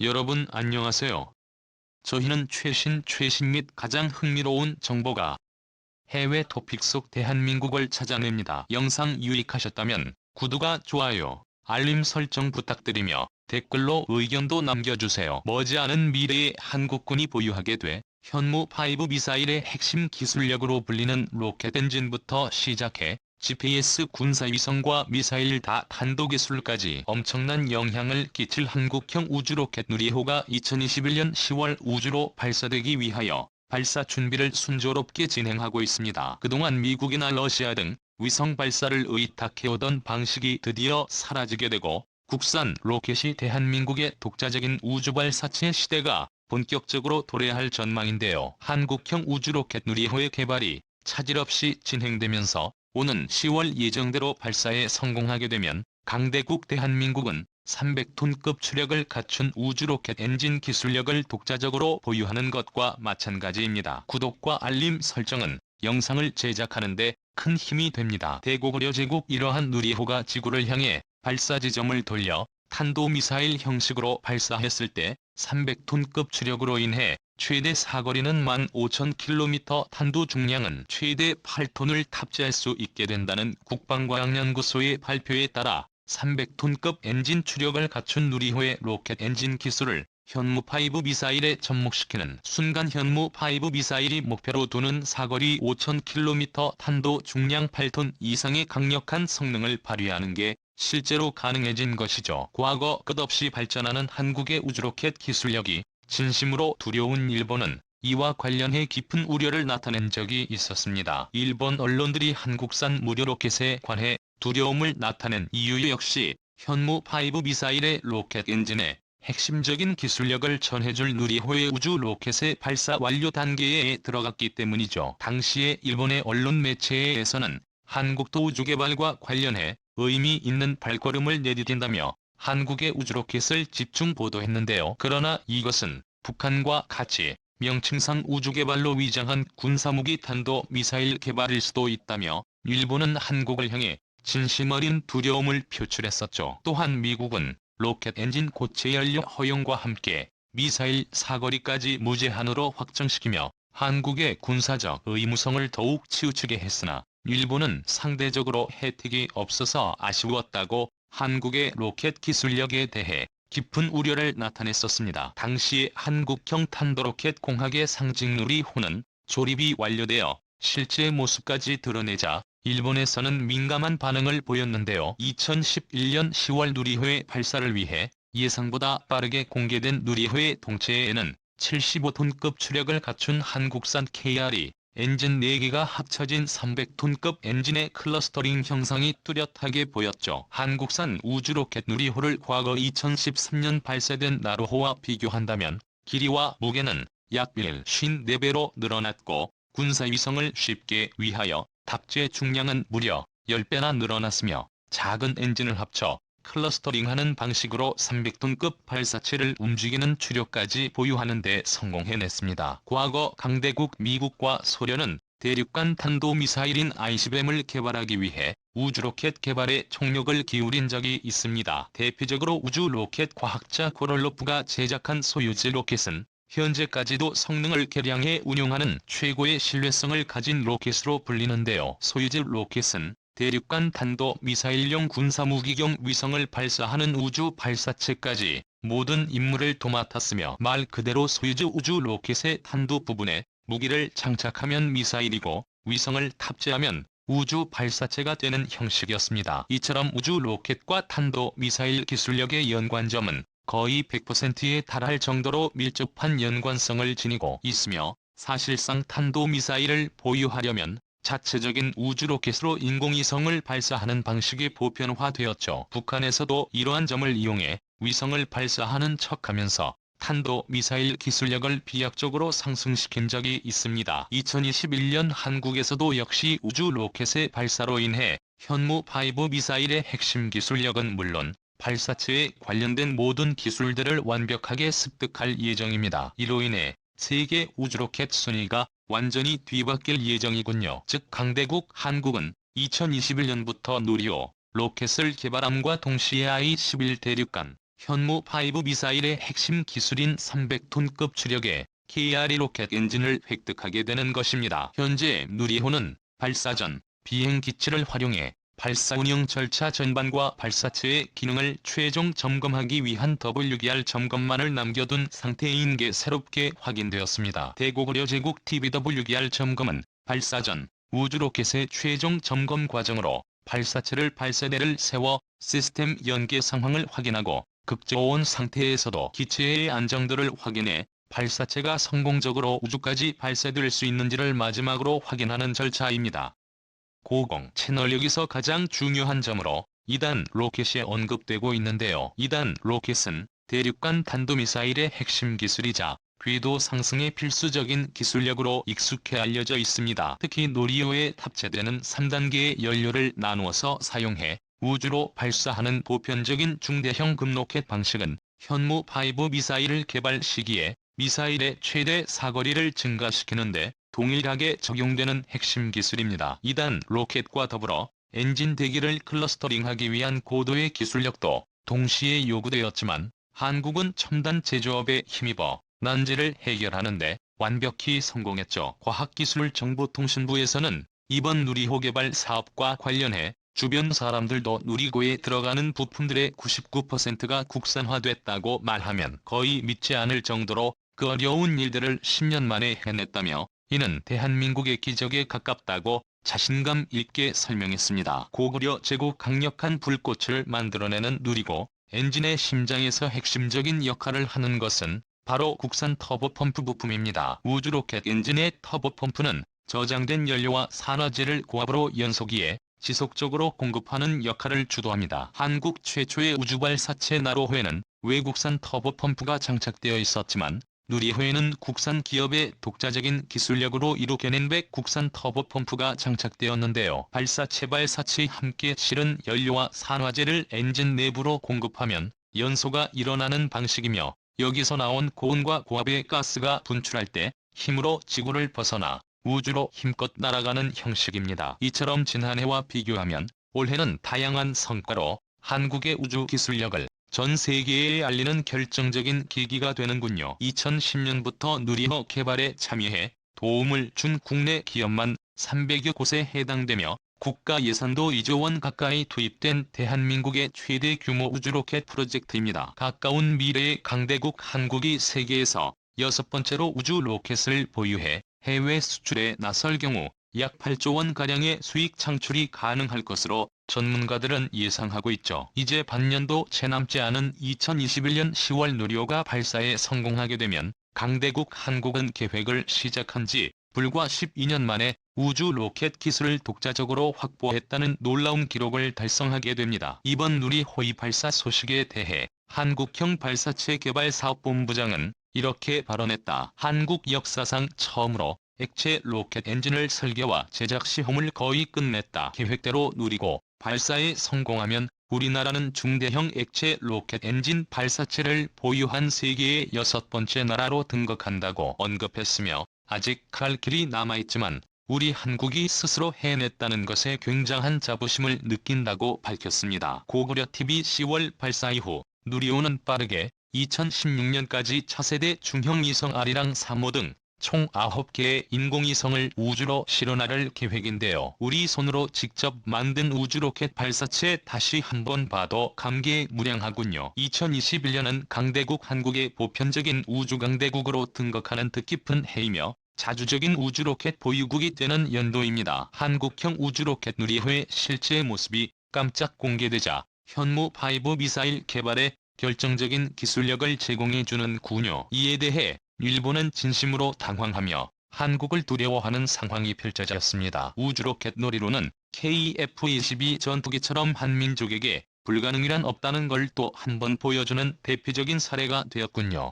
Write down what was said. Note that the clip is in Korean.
여러분 안녕하세요. 저희는 최신 및 가장 흥미로운 정보가 해외 토픽 속 대한민국을 찾아냅니다. 영상 유익하셨다면 구독과 좋아요, 알림 설정 부탁드리며 댓글로 의견도 남겨주세요. 머지않은 미래에 한국군이 보유하게 돼 현무5 미사일의 핵심 기술력으로 불리는 로켓 엔진부터 시작해 GPS 군사위성과 미사일 다 탄도기술까지 엄청난 영향을 끼칠 한국형 우주로켓 누리호가 2021년 10월 우주로 발사되기 위하여 발사 준비를 순조롭게 진행하고 있습니다. 그동안 미국이나 러시아 등 위성 발사를 의탁해오던 방식이 드디어 사라지게 되고 국산 로켓이 대한민국의 독자적인 우주발사체 시대가 본격적으로 도래할 전망인데요. 한국형 우주로켓 누리호의 개발이 차질 없이 진행되면서 오는 10월 예정대로 발사에 성공하게 되면 강대국 대한민국은 300톤급 추력을 갖춘 우주로켓 엔진 기술력을 독자적으로 보유하는 것과 마찬가지입니다. 구독과 알림 설정은 영상을 제작하는 데 큰 힘이 됩니다. 대고구려 제국 이러한 누리호가 지구를 향해 발사 지점을 돌려 탄도미사일 형식으로 발사했을 때 300톤급 추력으로 인해 최대 사거리는 15,000km, 탄도 중량은 최대 8톤을 탑재할 수 있게 된다는 국방과학연구소의 발표에 따라 300톤급 엔진 추력을 갖춘 누리호의 로켓 엔진 기술을 현무5 미사일에 접목시키는 순간 현무5 미사일이 목표로 두는 사거리 5,000km, 탄도 중량 8톤 이상의 강력한 성능을 발휘하는 게 실제로 가능해진 것이죠. 과거 끝없이 발전하는 한국의 우주로켓 기술력이 진심으로 두려운 일본은 이와 관련해 깊은 우려를 나타낸 적이 있었습니다. 일본 언론들이 한국산 무료 로켓에 관해 두려움을 나타낸 이유 역시 현무5 미사일의 로켓 엔진에 핵심적인 기술력을 전해줄 누리호의 우주 로켓의 발사 완료 단계에 들어갔기 때문이죠. 당시의 일본의 언론 매체에서는 한국도 우주개발과 관련해 의미 있는 발걸음을 내디딘다며 한국의 우주로켓을 집중 보도했는데요. 그러나 이것은 북한과 같이 명칭상 우주개발로 위장한 군사무기 탄도미사일 개발일 수도 있다며 일본은 한국을 향해 진심 어린 두려움을 표출했었죠. 또한 미국은 로켓 엔진 고체 연료 허용과 함께 미사일 사거리까지 무제한으로 확정시키며 한국의 군사적 의무성을 더욱 치우치게 했으나 일본은 상대적으로 혜택이 없어서 아쉬웠다고 한국의 로켓 기술력에 대해 깊은 우려를 나타냈었습니다. 당시 한국형 탄도로켓 공학의 상징 누리호는 조립이 완료되어 실제 모습까지 드러내자 일본에서는 민감한 반응을 보였는데요. 2011년 10월 누리호의 발사를 위해 예상보다 빠르게 공개된 누리호의 동체에는 75톤급 추력을 갖춘 한국산 KRE 엔진 4개가 합쳐진 300톤급 엔진의 클러스터링 형상이 뚜렷하게 보였죠. 한국산 우주로켓 누리호를 과거 2013년 발사된 나로호와 비교한다면 길이와 무게는 약 54배로 늘어났고 군사위성을 쉽게 위하여 탑재 중량은 무려 10배나 늘어났으며 작은 엔진을 합쳐 클러스터링하는 방식으로 300톤급 발사체를 움직이는 추력까지 보유하는 데 성공해냈습니다. 과거 강대국 미국과 소련은 대륙간 탄도미사일인 ICBM을 개발하기 위해 우주로켓 개발에 총력을 기울인 적이 있습니다. 대표적으로 우주로켓 과학자 고롤로프가 제작한 소유즈 로켓은 현재까지도 성능을 개량해 운용하는 최고의 신뢰성을 가진 로켓으로 불리는데요. 소유즈 로켓은 대륙간 탄도미사일용 군사무기경 위성을 발사하는 우주 발사체까지 모든 임무를 도맡았으며 말 그대로 소유즈 우주 로켓의 탄도 부분에 무기를 장착하면 미사일이고 위성을 탑재하면 우주 발사체가 되는 형식이었습니다. 이처럼 우주 로켓과 탄도미사일 기술력의 연관점은 거의 100%에 달할 정도로 밀접한 연관성을 지니고 있으며 사실상 탄도미사일을 보유하려면 자체적인 우주로켓으로 인공위성을 발사하는 방식이 보편화되었죠. 북한에서도 이러한 점을 이용해 위성을 발사하는 척하면서 탄도미사일 기술력을 비약적으로 상승시킨 적이 있습니다. 2021년 한국에서도 역시 우주로켓의 발사로 인해 현무5 미사일의 핵심 기술력은 물론 발사체에 관련된 모든 기술들을 완벽하게 습득할 예정입니다. 이로 인해 세계 우주로켓 순위가 완전히 뒤바뀔 예정이군요. 즉 강대국 한국은 2021년부터 누리호 로켓을 개발함과 동시에 I-11 대륙간 현무5 미사일의 핵심 기술인 300톤급 추력의 KRE 로켓 엔진을 획득하게 되는 것입니다. 현재 누리호는 발사 전 비행 기치를 활용해 발사 운영 절차 전반과 발사체의 기능을 최종 점검하기 위한 WDR 점검만을 남겨둔 상태인 게 새롭게 확인되었습니다. 대고구려 제국 TBWDR 점검은 발사 전 우주 로켓의 최종 점검 과정으로 발사체를 발사대를 세워 시스템 연계 상황을 확인하고 극저온 상태에서도 기체의 안정도를 확인해 발사체가 성공적으로 우주까지 발사될 수 있는지를 마지막으로 확인하는 절차입니다. 고공 채널 여기서 가장 중요한 점으로 2단 로켓이 언급되고 있는데요. 2단 로켓은 대륙간 탄도미사일의 핵심 기술이자 궤도 상승의 필수적인 기술력으로 익숙해 알려져 있습니다. 특히 누리호에 탑재되는 3단계의 연료를 나누어서 사용해 우주로 발사하는 보편적인 중대형 금로켓 방식은 현무5 미사일을 개발 시기에 미사일의 최대 사거리를 증가시키는데 동일하게 적용되는 핵심 기술입니다. 2단 로켓과 더불어 엔진 대기를 클러스터링하기 위한 고도의 기술력도 동시에 요구되었지만 한국은 첨단 제조업에 힘입어 난제를 해결하는 데 완벽히 성공했죠. 과학기술정보통신부에서는 이번 누리호 개발 사업과 관련해 주변 사람들도 누리호에 들어가는 부품들의 99%가 국산화됐다고 말하면 거의 믿지 않을 정도로 그 어려운 일들을 10년 만에 해냈다며 이는 대한민국의 기적에 가깝다고 자신감 있게 설명했습니다. 고구려 제국 강력한 불꽃을 만들어내는 누리호 엔진의 심장에서 핵심적인 역할을 하는 것은 바로 국산 터보펌프 부품입니다. 우주로켓 엔진의 터보펌프는 저장된 연료와 산화제를 고압으로 연소기에 지속적으로 공급하는 역할을 주도합니다. 한국 최초의 우주발사체 나로호에는 외국산 터보펌프가 장착되어 있었지만 누리호에는 국산 기업의 독자적인 기술력으로 이룩해낸 국산 터보펌프가 장착되었는데요. 발사체 함께 실은 연료와 산화제를 엔진 내부로 공급하면 연소가 일어나는 방식이며 여기서 나온 고온과 고압의 가스가 분출할 때 힘으로 지구를 벗어나 우주로 힘껏 날아가는 형식입니다. 이처럼 지난해와 비교하면 올해는 다양한 성과로 한국의 우주 기술력을 전 세계에 알리는 결정적인 계기가 되는군요. 2010년부터 누리호 개발에 참여해 도움을 준 국내 기업만 300여 곳에 해당되며 국가 예산도 2조 원 가까이 투입된 대한민국의 최대 규모 우주로켓 프로젝트입니다. 가까운 미래의 강대국 한국이 세계에서 6번째로 우주 로켓을 보유해 해외 수출에 나설 경우 약 8조 원가량의 수익 창출이 가능할 것으로 전문가들은 예상하고 있죠. 이제 반년도 채 남지 않은 2021년 10월 누리호가 발사에 성공하게 되면 강대국 한국은 계획을 시작한 지 불과 12년 만에 우주 로켓 기술을 독자적으로 확보했다는 놀라운 기록을 달성하게 됩니다. 이번 누리호의 발사 소식에 대해 한국형 발사체 개발사업본부장은 이렇게 발언했다. 한국 역사상 처음으로 액체 로켓 엔진을 설계와 제작 시험을 거의 끝냈다. 계획대로 누리호 발사에 성공하면 우리나라는 중대형 액체 로켓 엔진 발사체를 보유한 세계의 6번째 나라로 등극한다고 언급했으며 아직 갈 길이 남아있지만 우리 한국이 스스로 해냈다는 것에 굉장한 자부심을 느낀다고 밝혔습니다. 고구려TV 10월 발사 이후 누리호는 빠르게 2016년까지 차세대 중형 위성 아리랑 3호 등 총 9개의 인공위성을 우주로 실어나를 계획인데요. 우리 손으로 직접 만든 우주로켓 발사체 다시 한번 봐도 감개무량하군요. 2021년은 강대국 한국의 보편적인 우주강대국으로 등극하는 뜻깊은 해이며 자주적인 우주로켓 보유국이 되는 연도입니다. 한국형 우주로켓 누리호의 실제 모습이 깜짝 공개되자 현무5 미사일 개발에 결정적인 기술력을 제공해주는 군요. 이에 대해 일본은 진심으로 당황하며 한국을 두려워하는 상황이 펼쳐졌습니다. 우주로켓 놀이로는 KF-22 전투기처럼 한민족에게 불가능이란 없다는 걸 또 한 번 보여주는 대표적인 사례가 되었군요.